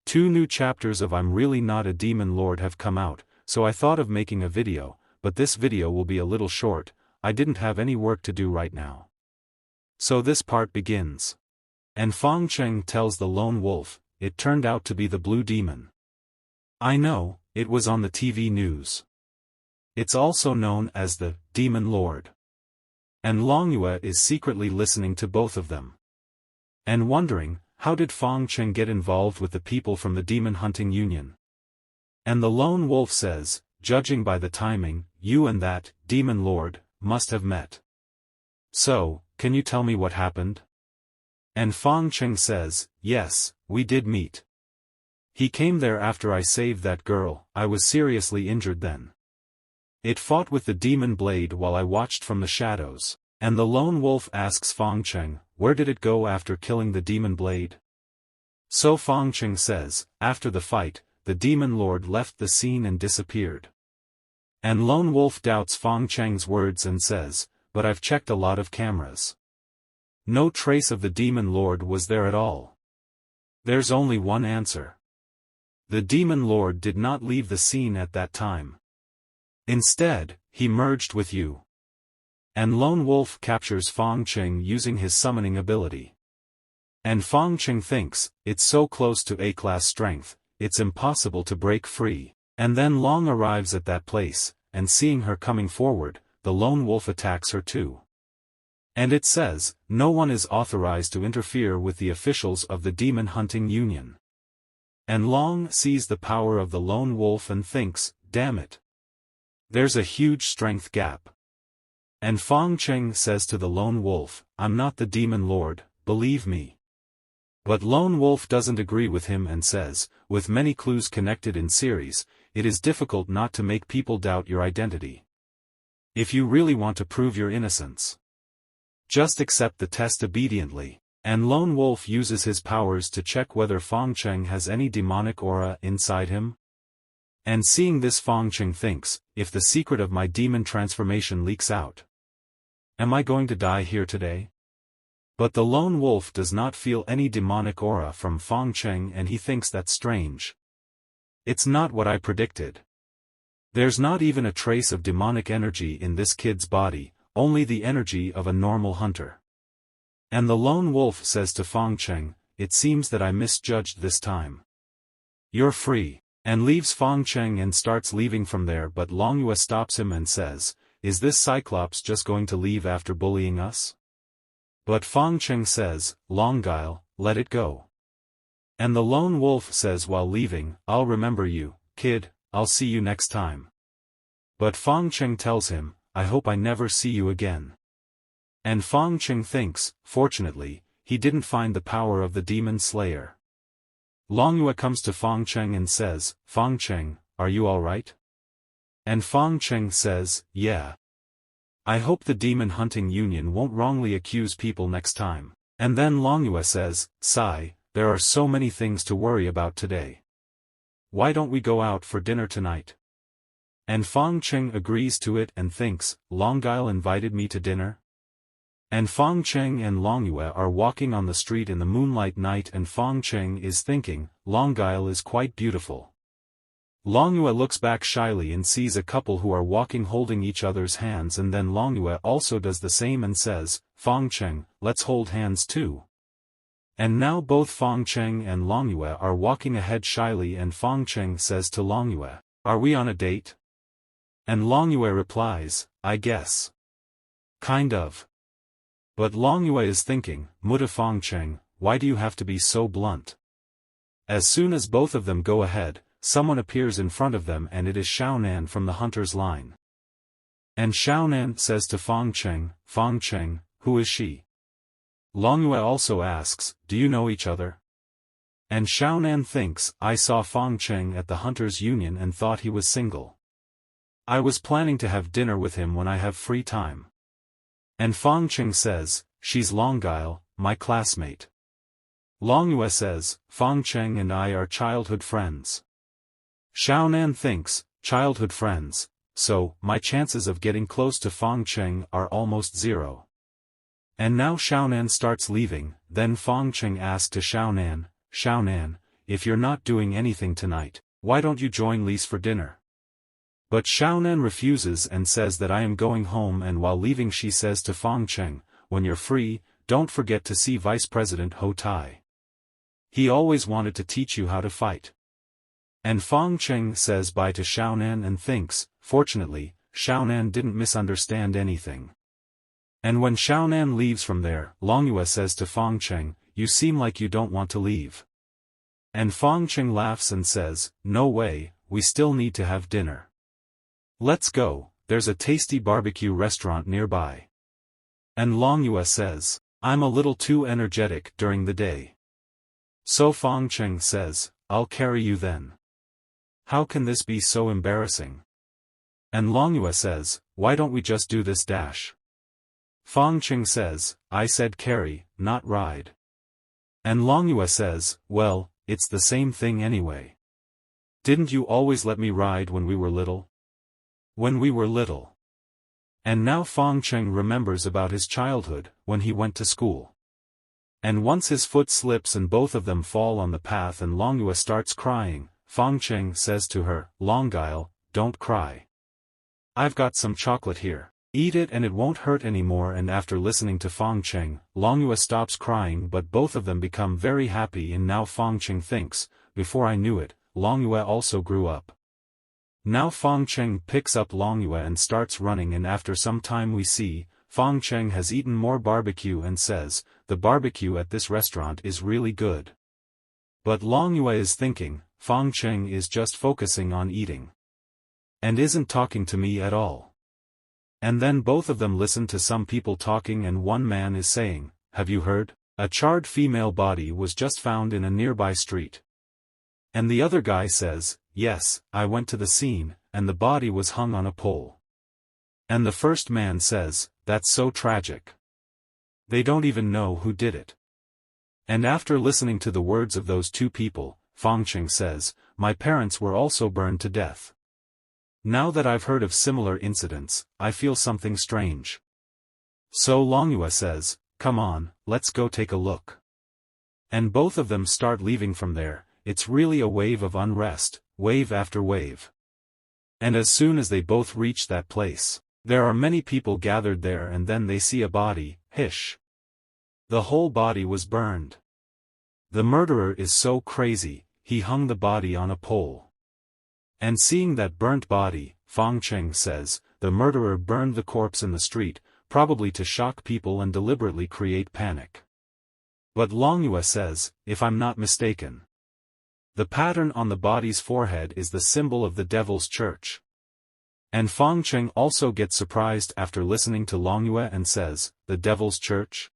2 new chapters of I'm Really Not a Demon Lord have come out, so I thought of making a video, but this video will be a little short. I didn't have any work to do right now. So this part begins. And Fang Cheng tells the lone wolf, it turned out to be the blue demon. I know, it was on the TV news. It's also known as the Demon Lord. And Longhua is secretly listening to both of them. And wondering, how did Fang Cheng get involved with the people from the Demon Hunting Union? And the lone wolf says, judging by the timing, you and that Demon Lord must have met. So, can you tell me what happened? And Fang Cheng says, yes, we did meet. He came there after I saved that girl. I was seriously injured then. It fought with the demon blade while I watched from the shadows. And the lone wolf asks Fang Cheng, where did it go after killing the demon blade? So Fang Cheng says, after the fight, the demon lord left the scene and disappeared. And lone wolf doubts Fang Cheng's words and says, but I've checked a lot of cameras. No trace of the demon lord was there at all. There's only one answer. The demon lord did not leave the scene at that time. Instead, he merged with you. And lone wolf captures Fang Cheng using his summoning ability. And Fang Cheng thinks, it's so close to A-class strength, it's impossible to break free. And then Long arrives at that place, and seeing her coming forward, the lone wolf attacks her too. And it says, no one is authorized to interfere with the officials of the Demon Hunting Union. And Long sees the power of the lone wolf and thinks, damn it. There's a huge strength gap. And Fang Cheng says to the lone wolf, I'm not the demon lord, believe me. But lone wolf doesn't agree with him and says, with many clues connected in series, it is difficult not to make people doubt your identity. If you really want to prove your innocence, just accept the test obediently. And lone wolf uses his powers to check whether Fang Cheng has any demonic aura inside him. And seeing this, Fang Cheng thinks, if the secret of my demon transformation leaks out, am I going to die here today? But the lone wolf does not feel any demonic aura from Fang Cheng and he thinks that's strange. It's not what I predicted. There's not even a trace of demonic energy in this kid's body, only the energy of a normal hunter. And the lone wolf says to Fang Cheng, it seems that I misjudged this time. You're free. And leaves Fang Cheng and starts leaving from there, but Longhua stops him and says, is this Cyclops just going to leave after bullying us? But Fang Cheng says, Longhua, let it go. And the lone wolf says while leaving, I'll remember you, kid, I'll see you next time. But Fang Cheng tells him, I hope I never see you again. And Fang Cheng thinks, fortunately, he didn't find the power of the demon slayer. Longhua comes to Fang Cheng and says, Fang Cheng, are you alright? And Fang Cheng says, yeah. I hope the Demon Hunting Union won't wrongly accuse people next time. And then Longhua says, sigh, there are so many things to worry about today. Why don't we go out for dinner tonight? And Fang Cheng agrees to it and thinks, Longhua invited me to dinner? And Fang Cheng and Longhua are walking on the street in the moonlight night and Fang Cheng is thinking, Longhua is quite beautiful. Longhua looks back shyly and sees a couple who are walking holding each other's hands and then Longhua also does the same and says, Fang Cheng, let's hold hands too. And now both Fang Cheng and Longhua are walking ahead shyly and Fang Cheng says to Longhua, are we on a date? And Longhua replies, I guess. Kind of. But Longhua is thinking, Mutta Fang Cheng, why do you have to be so blunt? As soon as both of them go ahead, someone appears in front of them and it is Xiaonan from the hunter's line. And Xiaonan says to Fang Cheng, who is she? Longhua also asks, do you know each other? And Xiaonan thinks, I saw Fang Cheng at the Hunters Union and thought he was single. I was planning to have dinner with him when I have free time. And Fang Cheng says, she's Longhua, my classmate. Longhua says, Fang Cheng and I are childhood friends. Xiaonan thinks, childhood friends, so my chances of getting close to Fang Cheng are almost zero. And now Xiaonan starts leaving, then Fang Cheng asks to Xiaonan, if you're not doing anything tonight, why don't you join Lise for dinner? But Xiaonan refuses and says that I am going home, and while leaving she says to Fang Cheng, when you're free, don't forget to see Vice President Ho Tai. He always wanted to teach you how to fight. And Fang Cheng says bye to Xiaonan and thinks, fortunately, Xiaonan didn't misunderstand anything. And when Xiaonan leaves from there, Longyue says to Fang Cheng, you seem like you don't want to leave. And Fang Cheng laughs and says, no way, we still need to have dinner. Let's go, there's a tasty barbecue restaurant nearby. And Longyue says, I'm a little too energetic during the day. So Fang Cheng says, I'll carry you then. How can this be so embarrassing? And Longyue says, why don't we just do this dash? Fang Cheng says, I said carry, not ride. And Longyue says, well, it's the same thing anyway. Didn't you always let me ride when we were little? When we were little. And now Fang Cheng remembers about his childhood, when he went to school. And once his foot slips and both of them fall on the path and Longyue starts crying, Fang Cheng says to her, Longyue, don't cry. I've got some chocolate here. Eat it and it won't hurt anymore. And after listening to Fang Cheng, Longyue stops crying, but both of them become very happy. And now Fang Cheng thinks, before I knew it, Longyue also grew up. Now Fang Cheng picks up Longyue and starts running, and after some time we see, Fang Cheng has eaten more barbecue and says, the barbecue at this restaurant is really good. But Longyue is thinking, Fang Cheng is just focusing on eating. And isn't talking to me at all. And then both of them listen to some people talking, and one man is saying, have you heard? A charred female body was just found in a nearby street. And the other guy says, yes, I went to the scene, and the body was hung on a pole. And the first man says, that's so tragic. They don't even know who did it. And after listening to the words of those two people, Fang Cheng says, my parents were also burned to death. Now that I've heard of similar incidents, I feel something strange. So Longyue says, come on, let's go take a look. And both of them start leaving from there. It's really a wave of unrest, wave after wave. And as soon as they both reach that place, there are many people gathered there, and then they see a body, hish. The whole body was burned. The murderer is so crazy, he hung the body on a pole. And seeing that burnt body, Fang Cheng says, the murderer burned the corpse in the street, probably to shock people and deliberately create panic. But Longyue says, if I'm not mistaken, the pattern on the body's forehead is the symbol of the Devil's Church. And Fang Cheng also gets surprised after listening to Longyue and says, the Devil's Church?